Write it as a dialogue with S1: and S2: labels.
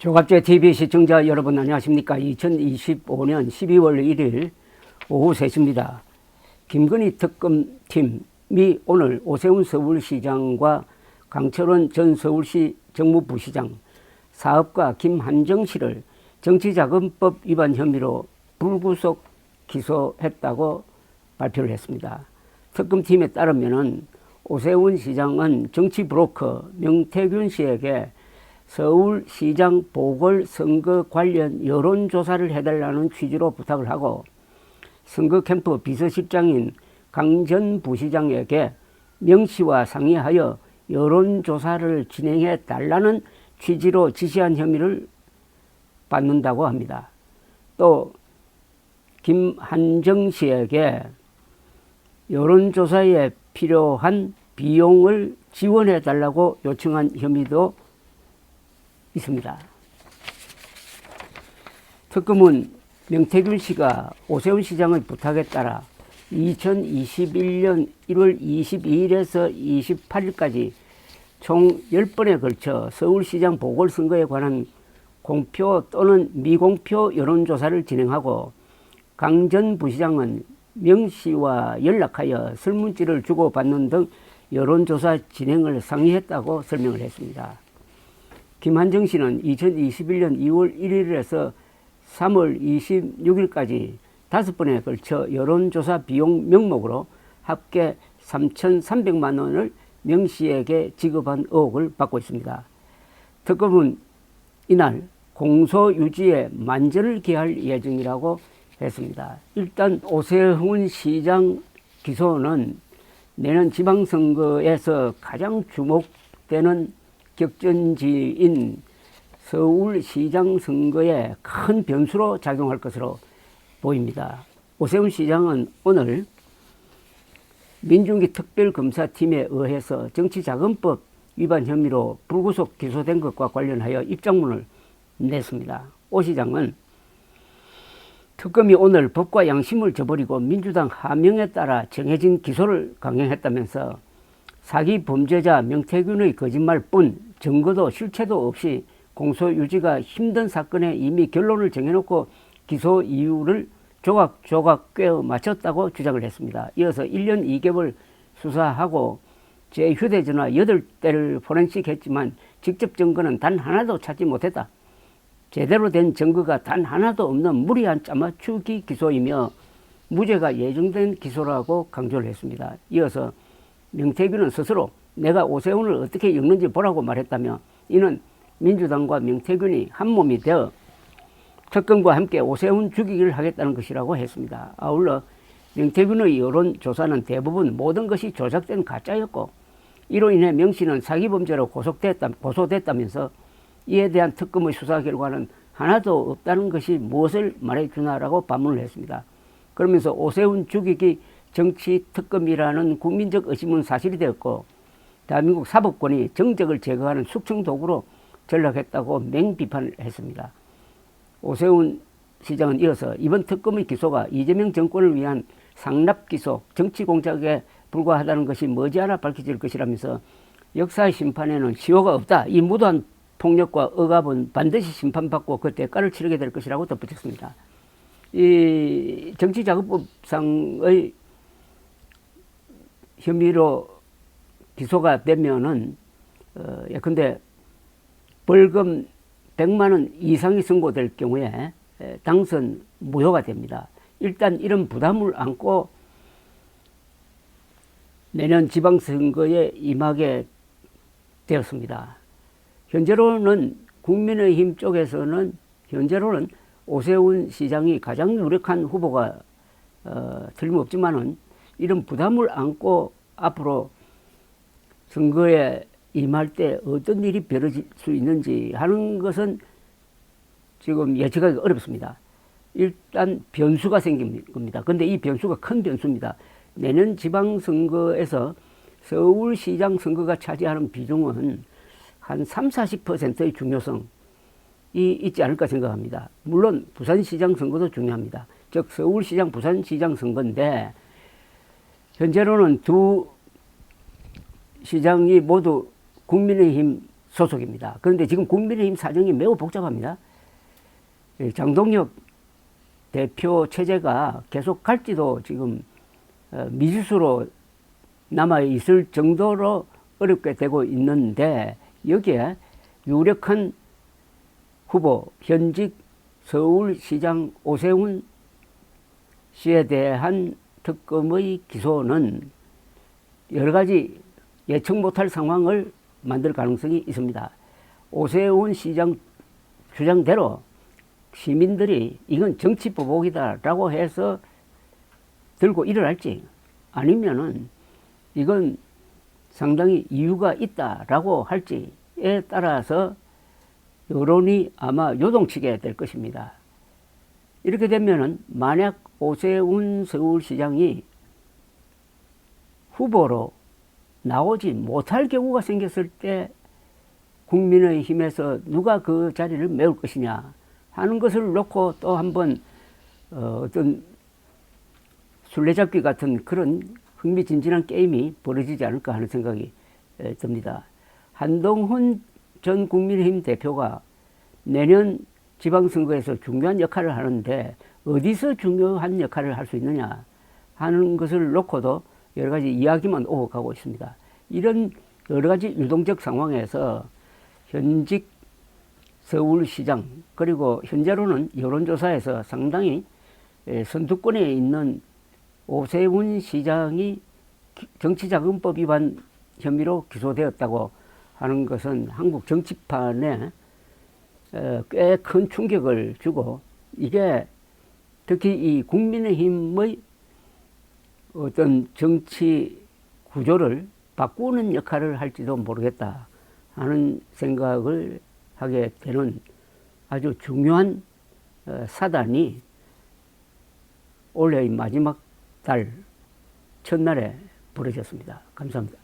S1: 조갑제 TV 시청자 여러분 안녕하십니까. 2025년 12월 1일 오후 3시입니다. 김건희 특검팀이 오늘 오세훈 서울시장과 강철원 전 서울시 정무부시장, 사업가 김한정 씨를 정치자금법 위반 혐의로 불구속 기소했다고 발표를 했습니다. 특검팀에 따르면 오세훈 시장은 정치 브로커 명태균 씨에게 서울시장 보궐선거 관련 여론조사를 해달라는 취지로 부탁을 하고 선거 캠프 비서실장인 강 전 부시장에게 명 씨와 상의하여 여론조사를 진행해 달라는 취지로 지시한 혐의를 받는다고 합니다. 또 김한정 씨에게 여론조사에 필요한 비용을 지원해 달라고 요청한 혐의도 있습니다. 특검은 명태균 씨가 오세훈 시장의 부탁에 따라 2021년 1월 22일에서 28일까지 총 10번에 걸쳐 서울시장 보궐선거에 관한 공표 또는 미공표 여론조사를 진행하고 강 전 부시장은 명 씨와 연락하여 설문지를 주고받는 등 여론조사 진행을 상의했다고 설명을 했습니다. 김한정 씨는 2021년 2월 1일에서 3월 26일까지 5번에 걸쳐 여론조사 비용 명목으로 합계 3,300만 원을 명 씨에게 지급한 의혹을 받고 있습니다. 특검은 이날 공소유지에 만전을 기할 예정이라고 했습니다. 일단 오세훈 시장 기소는 내년 지방선거에서 가장 주목되는 격전지인 서울시장 선거에 큰 변수로 작용할 것으로 보입니다. 오세훈 시장은 오늘 민중기 특별검사팀에 의해서 정치자금법 위반 혐의로 불구속 기소된 것과 관련하여 입장문을 냈습니다. 오 시장은 특검이 오늘 법과 양심을 저버리고 민주당 하명에 따라 정해진 기소를 강행했다면서 사기 범죄자 명태균의 거짓말뿐 증거도 실체도 없이 공소유지가 힘든 사건에 이미 결론을 정해놓고 기소 이유를 조각조각 꿰어 맞췄다고 주장을 했습니다. 이어서 1년 2개월 수사하고 제 휴대전화 8대를 포렌식했지만 직접 증거는 단 하나도 찾지 못했다. 제대로 된 증거가 단 하나도 없는 무리한 짜맞추기 기소이며 무죄가 예정된 기소라고 강조를 했습니다. 이어서 명태균은 스스로 내가 오세훈을 어떻게 엮는지 보라고 말했다며 이는 민주당과 명태균이 한몸이 되어 특검과 함께 오세훈 죽이기를 하겠다는 것이라고 했습니다. 아울러 명태균의 여론조사는 대부분 모든 것이 조작된 가짜였고 이로 인해 명 씨는 사기범죄로 고소됐다면서 이에 대한 특검의 수사 결과는 하나도 없다는 것이 무엇을 말해주나라고 반문을 했습니다. 그러면서 오세훈 죽이기 정치특검이라는 국민적 의심은 사실이 되었고 대한민국 사법권이 정적을 제거하는 숙청도구로 전락했다고 맹비판을 했습니다. 오세훈 시장은 이어서 이번 특검의 기소가 이재명 정권을 위한 상납기소, 정치공작에 불과하다는 것이 머지않아 밝혀질 것이라면서 역사의 심판에는 시효가 없다. 이 무도한 폭력과 억압은 반드시 심판받고 그 대가를 치르게 될 것이라고 덧붙였습니다. 이 정치자금법상의 혐의로 기소가 되면은 예컨대 벌금 100만 원 이상이 선고될 경우에 당선 무효가 됩니다. 일단 이런 부담을 안고 내년 지방선거에 임하게 되었습니다. 현재로는 국민의힘 쪽에서는 현재로는 오세훈 시장이 가장 유력한 후보가 틀림없지만은 이런 부담을 안고 앞으로 선거에 임할 때 어떤 일이 벌어질 수 있는지 하는 것은 지금 예측하기 어렵습니다. 일단 변수가 생긴 겁니다. 그런데 이 변수가 큰 변수입니다. 내년 지방선거에서 서울시장 선거가 차지하는 비중은 한 30~40%의 중요성이 있지 않을까 생각합니다. 물론 부산시장 선거도 중요합니다. 즉 서울시장, 부산시장 선거인데 현재로는 두 시장이 모두 국민의힘 소속입니다. 그런데 지금 국민의힘 사정이 매우 복잡합니다. 장동혁 대표 체제가 계속 갈지도 지금 미지수로 남아있을 정도로 어렵게 되고 있는데, 여기에 유력한 후보 현직 서울시장 오세훈 씨에 대한 특검의 기소는 여러 가지 예측 못할 상황을 만들 가능성이 있습니다. 오세훈 시장 주장대로 시민들이 이건 정치 보복이다라고 해서 들고 일어날지, 아니면은 이건 상당히 이유가 있다라고 할지에 따라서 여론이 아마 요동치게 될 것입니다. 이렇게 되면은 만약 오세훈 서울시장이 후보로 나오지 못할 경우가 생겼을 때 국민의힘에서 누가 그 자리를 메울 것이냐 하는 것을 놓고 또 한번 어떤 술래잡기 같은 그런 흥미진진한 게임이 벌어지지 않을까 하는 생각이 듭니다. 한동훈 전 국민의힘 대표가 내년 지방선거에서 중요한 역할을 하는데 어디서 중요한 역할을 할 수 있느냐 하는 것을 놓고도 여러 가지 이야기만 오고 가고 있습니다. 이런 여러 가지 유동적 상황에서 현직 서울시장, 그리고 현재로는 여론조사에서 상당히 선두권에 있는 오세훈 시장이 정치자금법 위반 혐의로 기소되었다고 하는 것은 한국 정치판에 꽤 큰 충격을 주고, 이게 특히 이 국민의힘의 어떤 정치 구조를 바꾸는 역할을 할지도 모르겠다 하는 생각을 하게 되는 아주 중요한 사단이 올해의 마지막 달 첫날에 벌어졌습니다. 감사합니다.